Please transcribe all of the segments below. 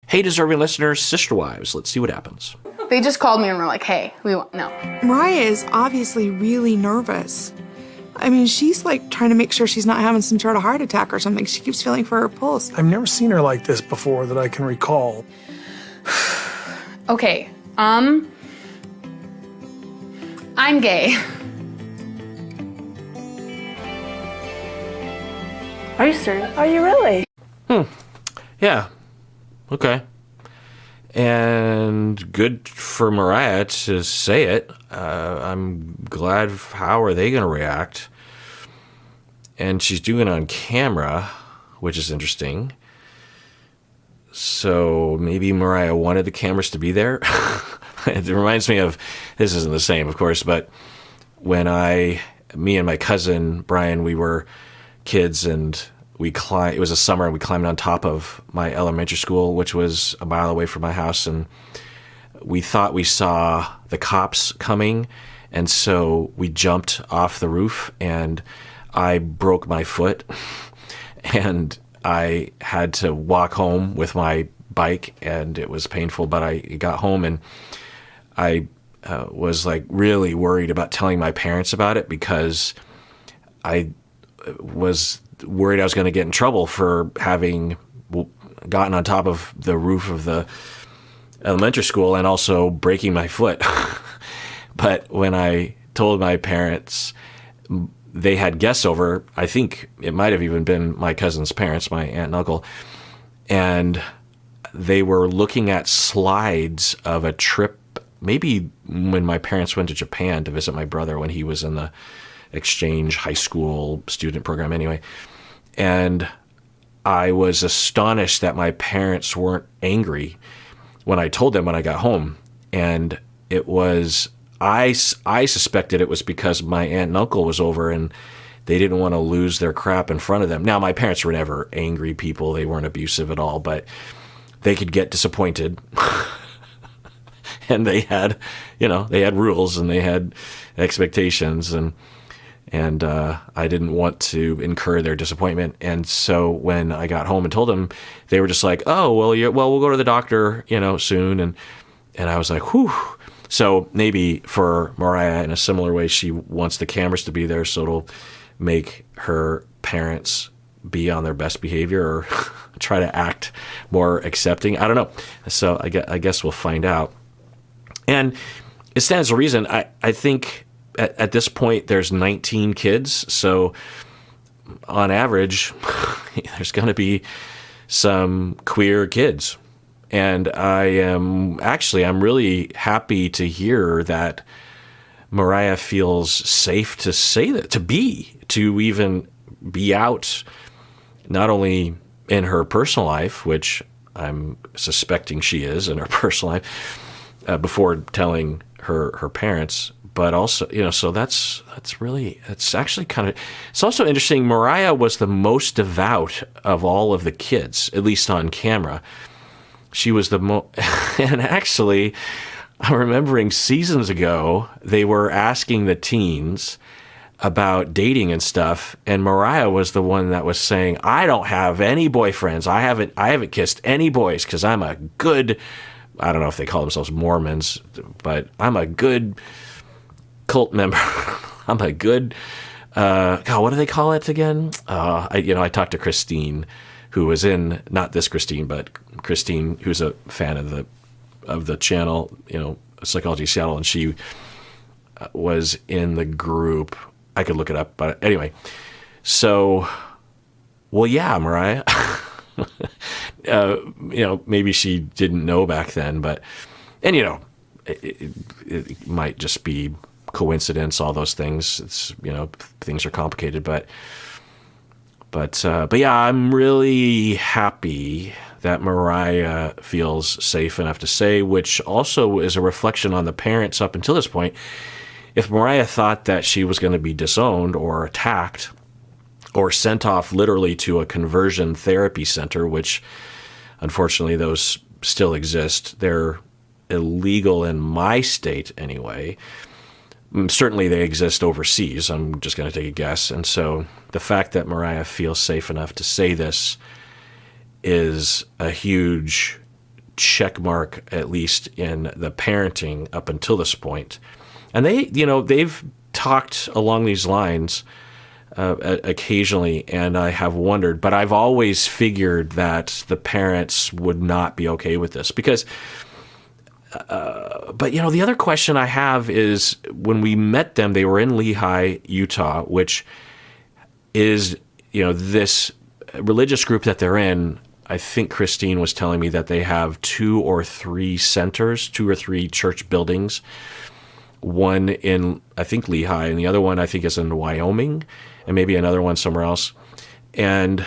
Hey, deserving listeners, sister wives, let's see what happens. They just called me and were like, hey, no. Mariah is obviously really nervous. I mean, she's like trying to make sure she's not having some sort of heart attack or something. She keeps feeling for her pulse. I've never seen her like this before that I can recall. Okay, I'm gay. Are you serious? Are you really? Yeah. Okay. And good for Mariah to say it. I'm glad. How are they going to react? And she's doing it on camera, which is interesting. So maybe Mariah wanted the cameras to be there. It reminds me of, this isn't the same, of course, but when me and my cousin, Brian, we were kids and it was a summer and we climbed on top of my elementary school, which was a mile away from my house. And we thought we saw the cops coming. And so we jumped off the roof and I broke my foot and I had to walk home with my bike and it was painful, but I got home and I was like really worried about telling my parents about it because I was worried I was going to get in trouble for having gotten on top of the roof of the elementary school and also breaking my foot. But when I told my parents, they had guests over. I think it might have even been my cousin's parents, my aunt and uncle. And they were looking at slides of a trip, maybe when my parents went to Japan to visit my brother when he was in the exchange high school student program anyway. And I was astonished that my parents weren't angry when I told them when I got home. And it was, I suspected it was because my aunt and uncle was over and they didn't want to lose their crap in front of them. Now, my parents were never angry people. They weren't abusive at all, but they could get disappointed. And they had, they had rules and they had expectations and I didn't want to incur their disappointment. And so when I got home and told them, they were just like, oh, well, we'll go to the doctor, soon. And I was like, whew. So maybe for Mariah, in a similar way, she wants the cameras to be there so it'll make her parents be on their best behavior or try to act more accepting. I don't know. So I guess we'll find out. And it stands to reason. I think at this point there's 19 kids. So on average, there's going to be some queer kids. And I'm really happy to hear that Mariah feels safe to say that, to even be out, not only in her personal life, which I'm suspecting she is in her personal life, before telling her parents, but also, so that's actually kind of, it's also interesting. Mariah was the most devout of all of the kids, at least on camera. She was and actually, I'm remembering seasons ago, they were asking the teens about dating and stuff, and Mariah was the one that was saying, I don't have any boyfriends. I haven't kissed any boys because I'm a good, I don't know if they call themselves Mormons, but I'm a good cult member. I'm a good, God, what do they call it again? I talked to Christine, who was in, not this Christine, but Christine, who's a fan of the channel, Psychology Seattle, and she was in the group. I could look it up, but anyway. So, well, yeah, Mariah. Maybe she didn't know back then, but, and it might just be coincidence. All those things. It's things are complicated, but yeah, I'm really happy that Mariah feels safe enough to say, which also is a reflection on the parents up until this point. If Mariah thought that she was going to be disowned or attacked or sent off literally to a conversion therapy center, which unfortunately those still exist, they're illegal in my state anyway. Certainly they exist overseas. I'm just going to take a guess. And so the fact that Mariah feels safe enough to say this is a huge check mark, at least in the parenting up until this point. And they've talked along these lines occasionally, and I have wondered, but I've always figured that the parents would not be okay with this because, but the other question I have is when we met them, they were in Lehi, Utah, which is, this religious group that they're in. I think Christine was telling me that they have 2 or 3 centers, 2 or 3 church buildings. One in, I think, Lehi, and the other one I think is in Wyoming, and maybe another one somewhere else. And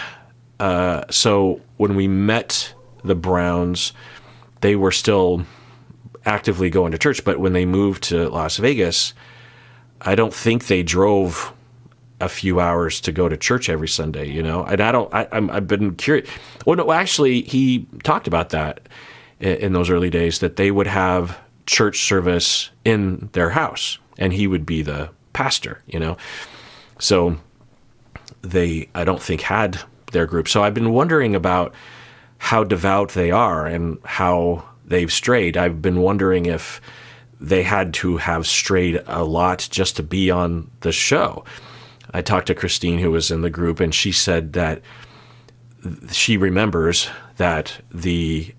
so when we met the Browns, they were still actively going to church, but when they moved to Las Vegas, I don't think they drove a few hours to go to church every Sunday, and I've been curious. Well, no, actually, he talked about that in those early days, that they would have church service in their house and he would be the pastor, So they, I don't think, had their group. So I've been wondering about how devout they are and how they've strayed. I've been wondering if they had to have strayed a lot just to be on the show. I talked to Christine, who was in the group, and she said that she remembers that the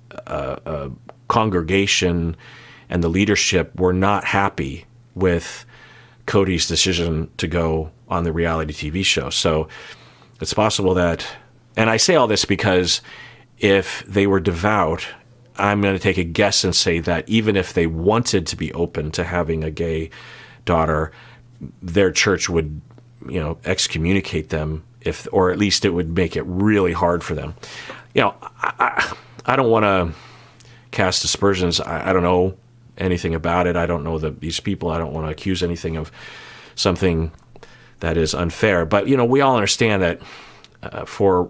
congregation and the leadership were not happy with Cody's decision to go on the reality TV show. So it's possible that, and I say all this because if they were devout, I'm going to take a guess and say that even if they wanted to be open to having a gay daughter, their church would excommunicate them, or at least it would make it really hard for them. I don't want to cast aspersions. I don't know anything about it. I don't know these people. I don't want to accuse anything of something that is unfair. But, we all understand that for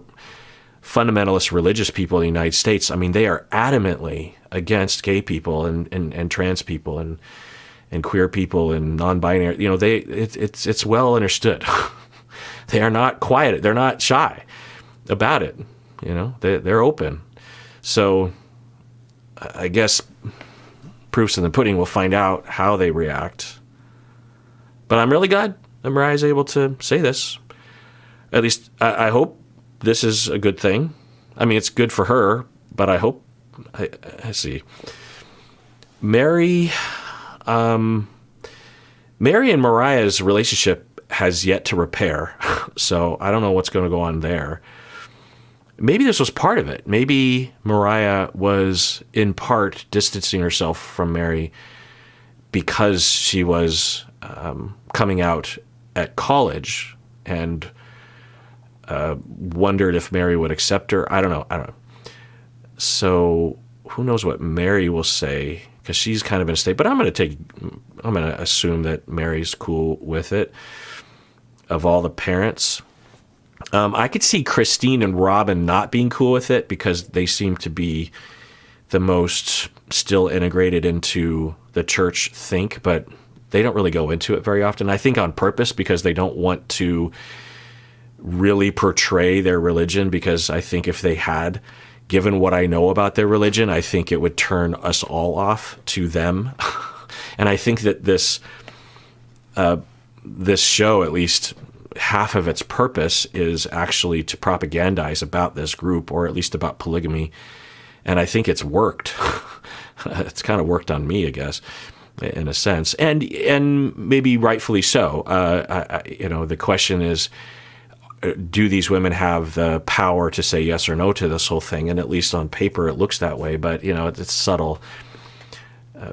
fundamentalist religious people in the United States, they are adamantly against gay people and trans people and queer people and non-binary. It's well understood. They are not quiet. They're not shy about it. They're open. So I guess proof's in the pudding. We'll find out how they react. But I'm really glad that Mariah's able to say this. At least I hope this is a good thing. It's good for her, but I hope, I see. Mary and Mariah's relationship has yet to repair, so I don't know what's going to go on there. Maybe this was part of it. Maybe Mariah was in part distancing herself from Mary because she was coming out at college and wondered if Mary would accept her. I don't know. So who knows what Mary will say, because she's kind of in a state. But I'm going to assume that Mary's cool with it. Of all the parents, I could see Christine and Robin not being cool with it because they seem to be the most still integrated into the church think, but they don't really go into it very often. I think on purpose, because they don't want to really portray their religion, because I think if they had, given what I know about their religion, I think it would turn us all off to them. And I think that this show, at least half of its purpose, is actually to propagandize about this group, or at least about polygamy. And I think it's worked. It's kind of worked on me, I guess, in a sense, and maybe rightfully so. The question is, do these women have the power to say yes or no to this whole thing? And at least on paper, it looks that way. But it's subtle,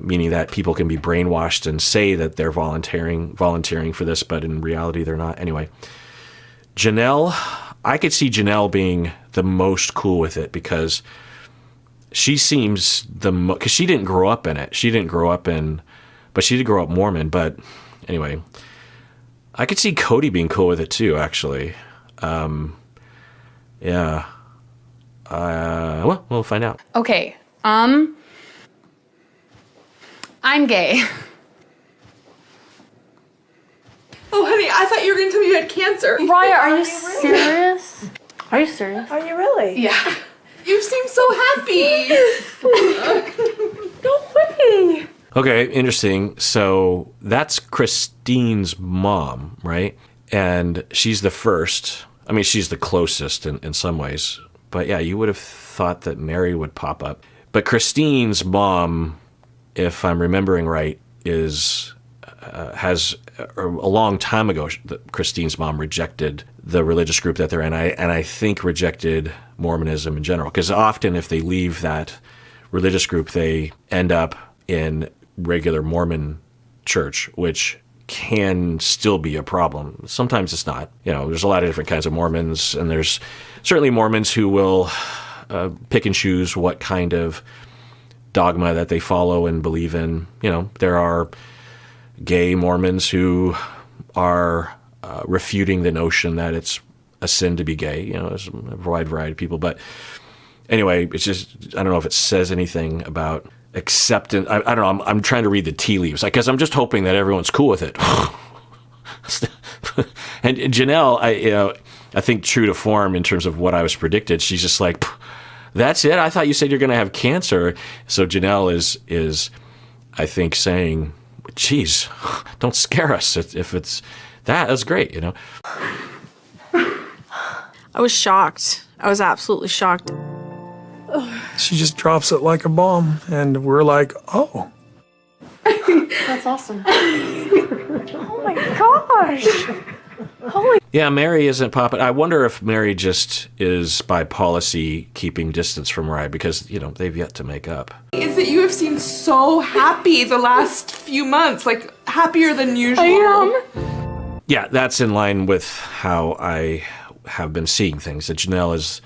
meaning that people can be brainwashed and say that they're volunteering for this, but in reality, they're not. Anyway, Janelle, I could see Janelle being the most cool with it because she seems because she didn't grow up in it. But she did grow up Mormon. But anyway, I could see Cody being cool with it too, actually. Yeah. Well, we'll find out. Okay. I'm gay. Oh, honey, I thought you were going to tell me you had cancer. Raya, are you serious? Are you serious? Are you really? Yeah. You seem so happy. Okay, interesting. So that's Christine's mom, right? And she's the first. I mean, she's the closest in some ways. But yeah, you would have thought that Mary would pop up. But Christine's mom, if I'm remembering right, has a long time ago, Christine's mom rejected the religious group that they're in, and I think rejected Mormonism in general. Because often if they leave that religious group, they end up in regular Mormon church, which can still be a problem. Sometimes it's not. There's a lot of different kinds of Mormons, and there's certainly Mormons who will pick and choose what kind of dogma that they follow and believe in. There are gay Mormons who are refuting the notion that it's a sin to be gay. There's a wide variety of people. But anyway, it's just, I don't know if it says anything about acceptance. I don't know. I'm trying to read the tea leaves because I'm just hoping that everyone's cool with it. And Janelle, I think true to form in terms of what I was predicted, she's just like, that's it? I thought you said you're going to have cancer. So Janelle is I think, saying, geez, don't scare us if it's that's great, I was shocked. I was absolutely shocked. She just drops it like a bomb, and we're like, oh. That's awesome. Oh my gosh. Yeah, Mary isn't popping. I wonder if Mary just is by policy keeping distance from Rye because, they've yet to make up. Is that you have seemed so happy the last few months, like happier than usual. I am. Yeah, that's in line with how I have been seeing things. That Janelle is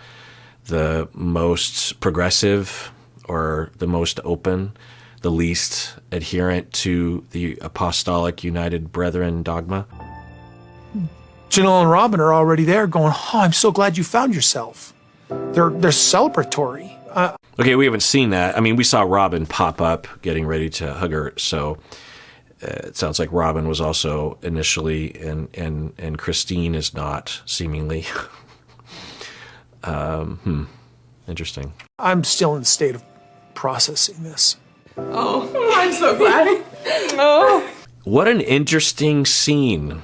the most progressive or the most open, the least adherent to the Apostolic United Brethren dogma. Janelle and Robin are already there going, oh, I'm so glad you found yourself. They're celebratory. Okay, we haven't seen that. I mean, we saw Robin pop up getting ready to hug her, so it sounds like Robin was also initially, and Christine is not, seemingly. Interesting. I'm still in the state of processing this. Oh, I'm so glad. Oh. What an interesting scene.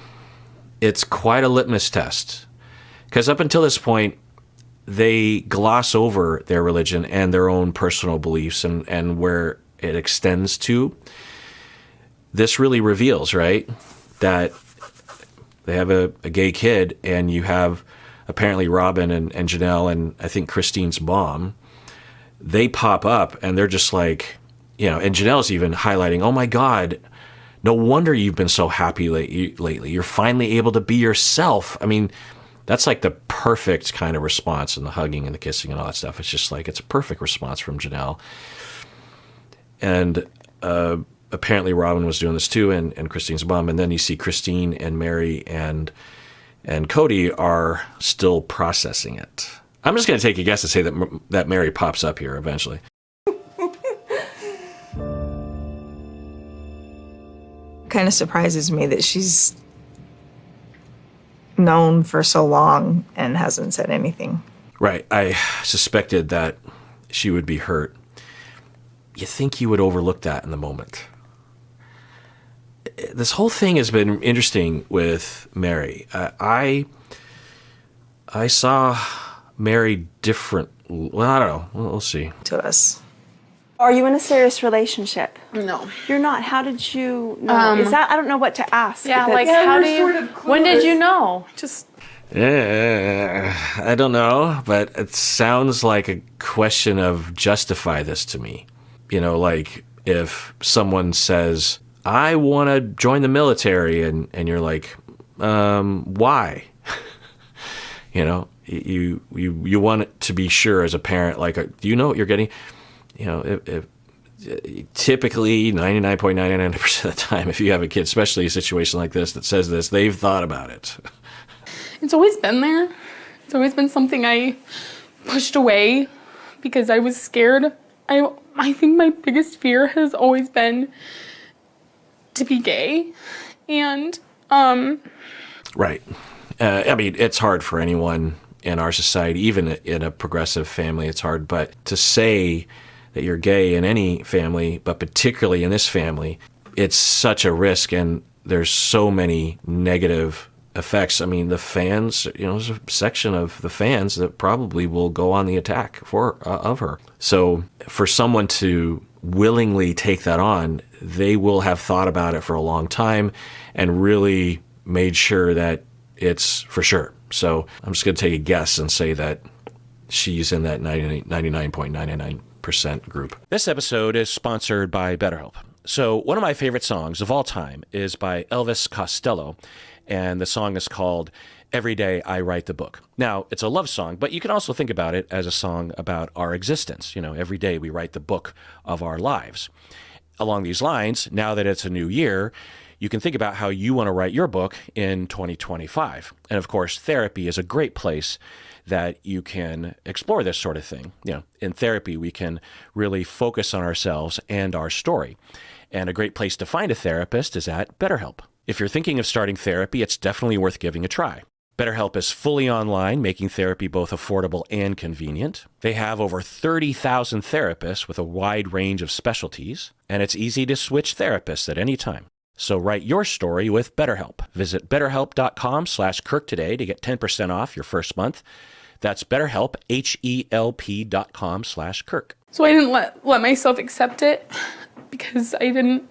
It's quite a litmus test. Because up until this point, they gloss over their religion and their own personal beliefs and where it extends to. This really reveals, right, that they have a gay kid, and you have apparently Robin and Janelle and I think Christine's mom. They pop up, and they're just like, and Janelle's even highlighting, oh my God, no wonder you've been so happy lately. You're finally able to be yourself. I mean, that's like the perfect kind of response, and the hugging and the kissing and all that stuff. It's just like, it's a perfect response from Janelle. And apparently Robin was doing this too, and Christine's mom. And then you see Christine and Mary and Cody are still processing it. I'm just going to take a guess and say that Mary pops up here eventually. Kind of surprises me that she's known for so long and hasn't said anything. Right. I suspected that she would be hurt. You think you would overlook that in the moment. This whole thing has been interesting with Mary. I saw Mary different. Well, I don't know. We'll see. To us. Are you in a serious relationship? No. You're not. How did you know? Is that, I don't know what to ask. Yeah, because- like how do you, when did you know? Just I don't know, but it sounds like a question of justify this to me. Like if someone says, I want to join the military, and you're like, why? You want it to be sure as a parent, like, do you know what you're getting? If typically 99.99% of the time, if you have a kid, especially a situation like this that says this, they've thought about it. it's always been there. It's always been something I pushed away because I was scared. I think my biggest fear has always been to be gay, and Right. I mean, it's hard for anyone in our society, even in a progressive family, it's hard. But to say that you're gay in any family, but particularly in this family, it's such a risk, and there's so many negative effects. I mean, the fans, there's a section of the fans that probably will go on the attack of her. So for someone to willingly take that on, they will have thought about it for a long time and really made sure that it's for sure. So I'm just going to take a guess and say that she's in that 99.99% group. This episode is sponsored by BetterHelp. So one of my favorite songs of all time is by Elvis Costello, and the song is called Every Day I Write the Book. Now, it's a love song, but you can also think about it as a song about our existence. Every day we write the book of our lives. Along these lines, now that it's a new year, you can think about how you want to write your book in 2025. And of course, therapy is a great place that you can explore this sort of thing. In therapy, we can really focus on ourselves and our story. And a great place to find a therapist is at BetterHelp. If you're thinking of starting therapy, it's definitely worth giving a try. BetterHelp is fully online, making therapy both affordable and convenient. They have over 30,000 therapists with a wide range of specialties, and it's easy to switch therapists at any time. So write your story with BetterHelp. Visit betterhelp.com/Kirk today to get 10% off your first month. That's BetterHelp, HELP.com/Kirk. So I didn't let myself accept it because it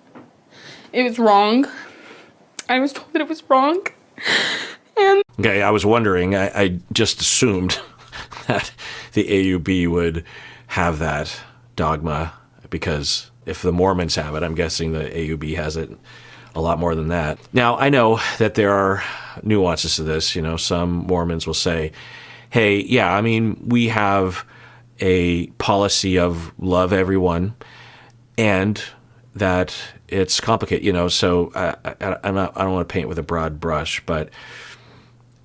was wrong. I was told that it was wrong. And okay, I was wondering, I just assumed that the AUB would have that dogma, because if the Mormons have it, I'm guessing the AUB has it a lot more than that. Now, I know that there are nuances to this. Some Mormons will say, hey, yeah, I mean, we have a policy of love everyone, and that it's complicated, so I don't want to paint with a broad brush, but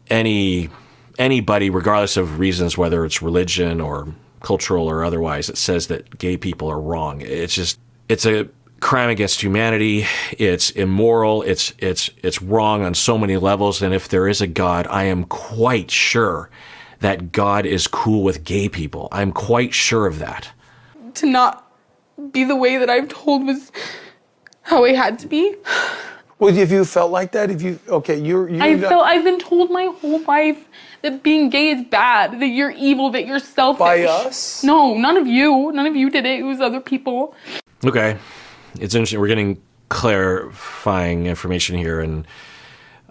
anybody, regardless of reasons, whether it's religion or cultural or otherwise, that says that gay people are wrong, it's a crime against humanity. It's immoral. It's wrong on so many levels. And if there is a God, I am quite sure that God is cool with gay people. I'm quite sure of that. to not be the way that I'm told was how I had to be. Well, have you felt like that? I've been told my whole life that being gay is bad, that you're evil, that you're selfish. By us? No, none of you. None of you did it. It was other people. Okay. It's interesting. We're getting clarifying information here, and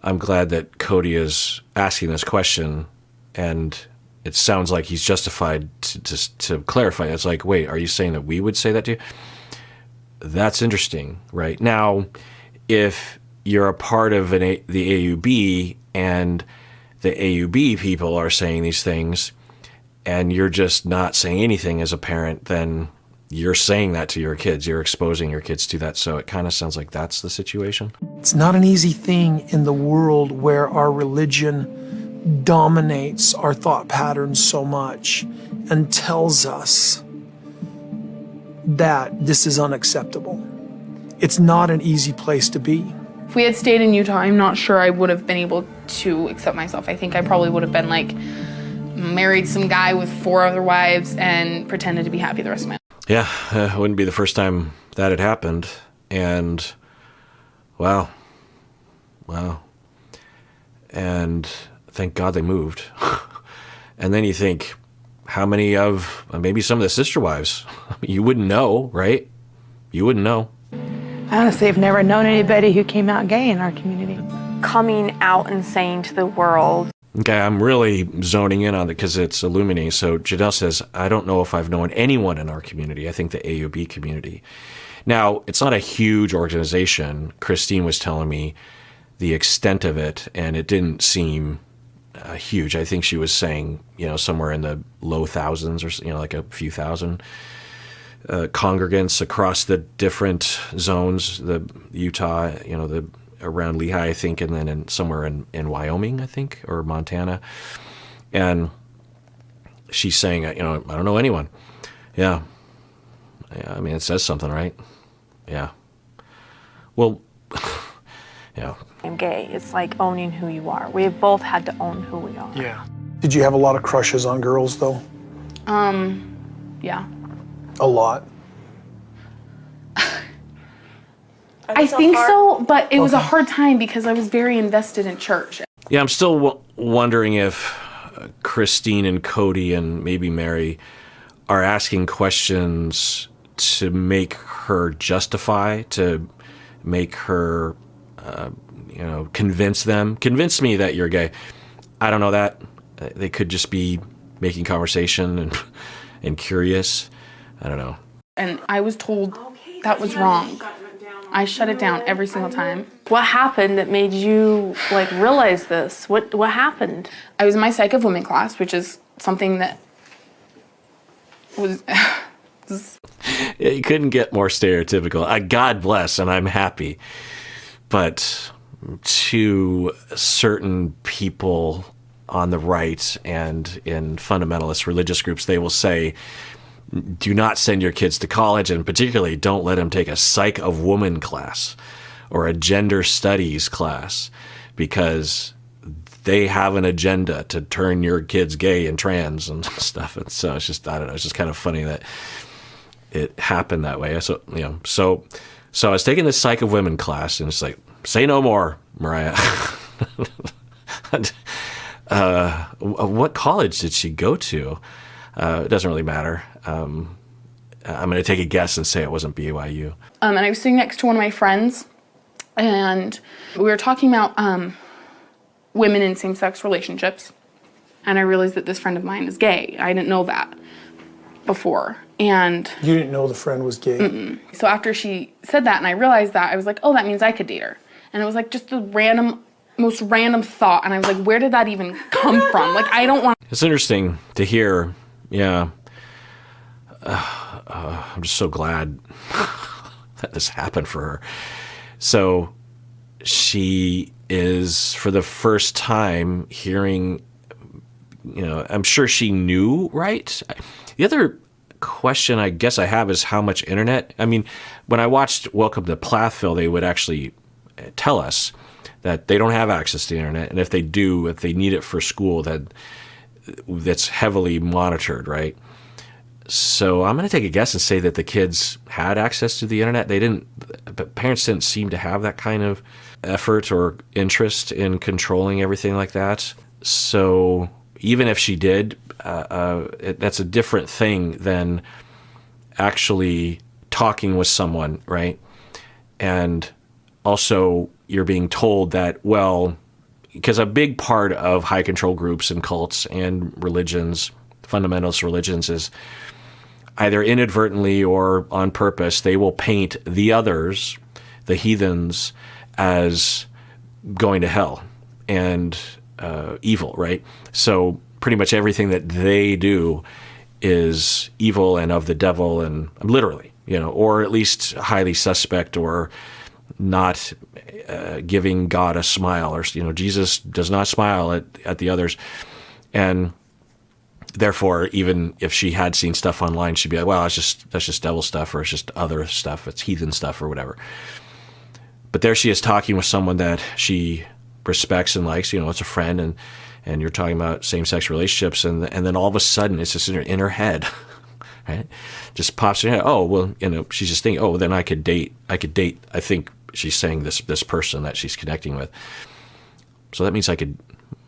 I'm glad that Cody is asking this question, and it sounds like he's justified to clarify. It's like, wait, are you saying that we would say that to you? That's interesting, right? Now, if you're a part of the AUB and the AUB people are saying these things and you're just not saying anything as a parent, then you're saying that to your kids. You're exposing your kids to that. So it kind of sounds like that's the situation. It's not an easy thing in the world where our religion dominates our thought patterns so much and tells us that this is unacceptable. It's not an easy place to be. If we had stayed in Utah, I'm not sure I would have been able to accept myself. I think I probably would have been like married some guy with 4 other wives and pretended to be happy the rest of my life. Yeah, it wouldn't be the first time that had happened. And wow. And thank God they moved. And then you think, how many of maybe some of the sister wives? You wouldn't know, right? You wouldn't know. I honestly have never known anybody who came out gay in our community. Coming out and saying to the world. Okay, I'm really zoning in on it because it's illuminating. So Janelle says, I don't know if I've known anyone in our community. I think the AUB community. Now, it's not a huge organization. Christine was telling me the extent of it, and it didn't seem huge. I think she was saying, somewhere in the low thousands or, like a few thousand congregants across the different zones, the Utah, the around Lehigh, I think, and then somewhere in Wyoming, I think, or Montana. And she's saying, I don't know anyone. Yeah. I mean, it says something, right? Yeah. Well, yeah. I'm gay. It's like owning who you are. We have both had to own who we are. Yeah. Did you have a lot of crushes on girls, though? Yeah. A lot? I think so, but it was a hard time because I was very invested in church. Yeah, I'm still wondering if Christine and Cody and maybe Mary are asking questions to make her justify, to make her, convince me that you're gay. I don't know that. They could just be making conversation and curious. I don't know. And I was told that was wrong. I shut it down every single time. What happened that made you realize this? What happened? I was in my Psych of Women class, which is something that was... Yeah, you couldn't get more stereotypical. God bless, and I'm happy. But to certain people on the right and in fundamentalist religious groups, they will say, do not send your kids to college, and particularly don't let them take a Psych of Woman class or a gender studies class, because they have an agenda to turn your kids gay and trans and stuff. And so it's just, I don't know, it's just kind of funny that it happened that way. So, so I was taking this Psych of Women class, and it's like, say no more, Mariah. What college did she go to? It doesn't really matter. I'm going to take a guess and say it wasn't BYU. And I was sitting next to one of my friends, and we were talking about women in same-sex relationships. And I realized that this friend of mine is gay. I didn't know that before. And You didn't know the friend was gay? so after she said that and I realized that, I was like, oh, that means I could date her. And it was like just the most random thought. And I was like, where did that even come from? Like, I don't want... It's interesting to hear. Yeah. I'm just so glad that this happened for her. So she is, for the first time, hearing, I'm sure she knew, right? The other question I guess I have is how much internet. I mean, when I watched Welcome to Plathville, they would actually tell us that they don't have access to the internet, and if they do, if they need it for school, that's heavily monitored, right? So I'm going to take a guess and say that the kids had access to the internet. But parents didn't seem to have that kind of effort or interest in controlling everything like that. So even if she did, that's a different thing than actually talking with someone, right? And also you're being told that, well, because a big part of high control groups and cults and religions, fundamentalist religions, is either inadvertently or on purpose, they will paint the others, the heathens, as going to hell and evil, right? So pretty much everything that they do is evil and of the devil, and literally, or at least highly suspect, or not giving God a smile, or Jesus does not smile at the others. And therefore, even if she had seen stuff online, she'd be like, well, that's just devil stuff, or it's just other stuff, it's heathen stuff, or whatever. But there she is talking with someone that she respects and likes, it's a friend, and you're talking about same-sex relationships, and then all of a sudden it's just in her head, right? Just pops in her head. Oh, well, she's just thinking, oh, then I could date, I think she's saying this person that she's connecting with. So that means I could,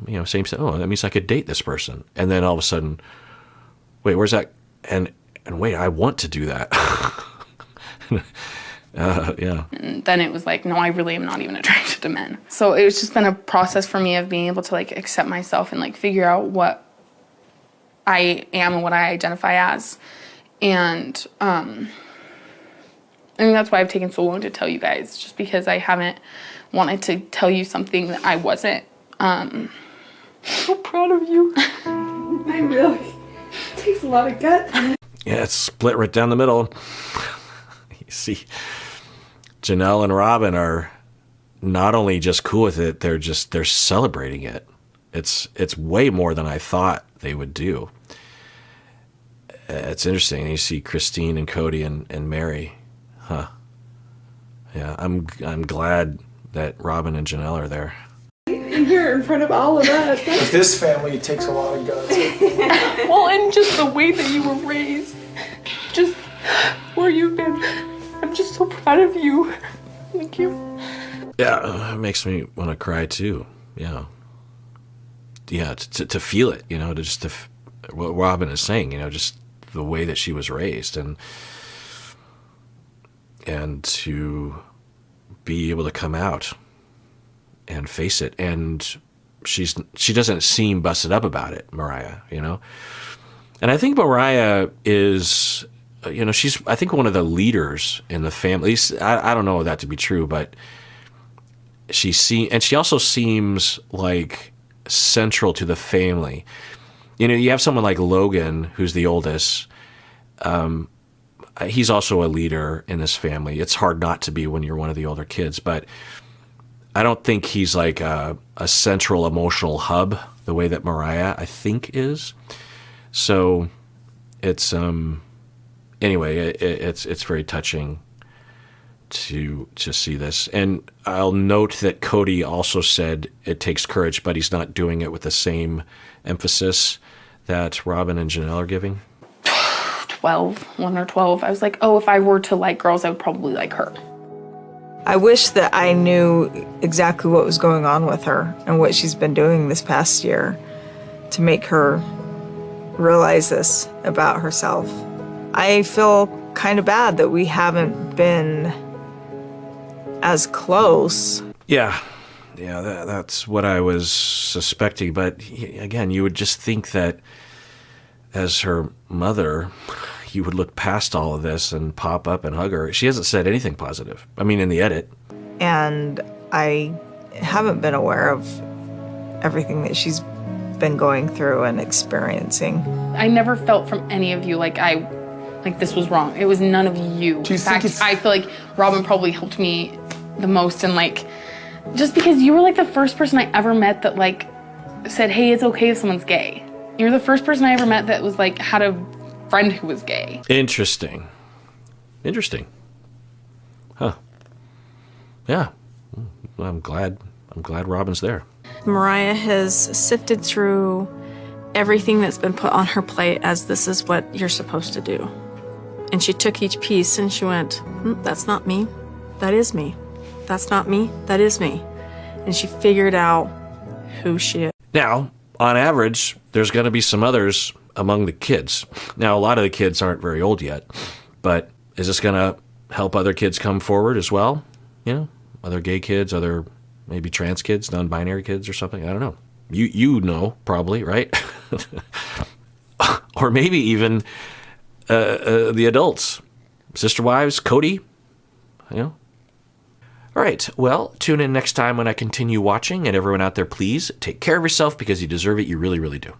that means I could date this person. And then all of a sudden, wait, where's that? And wait, I want to do that. Yeah. And then it was like, no, I really am not even attracted to men. So it's just been a process for me of being able to accept myself and figure out what I am and what I identify as. And I think that's why I've taken so long to tell you guys, just because I haven't wanted to tell you something that I wasn't. So proud of you. I really. It takes a lot of guts. Yeah, it's split right down the middle. You see, Janelle and Robin are not only just cool with it, they're celebrating it. It's way more than I thought they would do. It's interesting. You see Christine and Cody and Mary. Huh. Yeah, I'm glad that Robin and Janelle are there. Here in front of all of us. With this family, it takes a lot of guts. Well, and just the way that you were raised, just where you've been. I'm just so proud of you. Thank you. Yeah, it makes me want to cry too. Yeah. Yeah, to feel it, what Robin is saying, just the way that she was raised and to be able to come out and face it. And she doesn't seem busted up about it, Mariah, And I think Mariah is, she's, I think, one of the leaders in the family. At least, I don't know that to be true, but and she also seems like central to the family. You have someone like Logan, who's the oldest. He's also a leader in this family. It's hard not to be when you're one of the older kids, but I don't think he's like a central emotional hub the way that Mariah, I think, is. So it's anyway, it's very touching to see this. And I'll note that Cody also said it takes courage, but he's not doing it with the same emphasis that Robin and Janelle are giving. 1 or 12. I was like, oh, if I were to like girls, I would probably like her. I wish that I knew exactly what was going on with her and what she's been doing this past year to make her realize this about herself. I feel kind of bad that we haven't been as close. Yeah, that's what I was suspecting. But again, you would just think that as her mother, you would look past all of this and pop up and hug her. She hasn't said anything positive. I mean, in the edit. And I haven't been aware of everything that she's been going through and experiencing. I never felt from any of you like this was wrong. It was none of you. Do you In think fact, I feel like Robin probably helped me the most, and like, just because you were like the first person I ever met that like said, hey, it's okay if someone's gay. You're the first person I ever met that was like had a friend who was gay. Interesting. Huh. Yeah. I'm glad Robin's there. Mariah has sifted through everything that's been put on her plate as this is what you're supposed to do. And she took each piece and she went, that's not me. That is me. That's not me. That is me. And she figured out who she is. Now, on average, there's going to be some others among the kids. Now, a lot of the kids aren't very old yet, but is this going to help other kids come forward as well? Other gay kids, other maybe trans kids, non-binary kids or something? I don't know. You know, probably, right? Or maybe even the adults. Sister wives, Cody, All right, well, tune in next time when I continue watching, and everyone out there, please take care of yourself because you deserve it. You really, really do.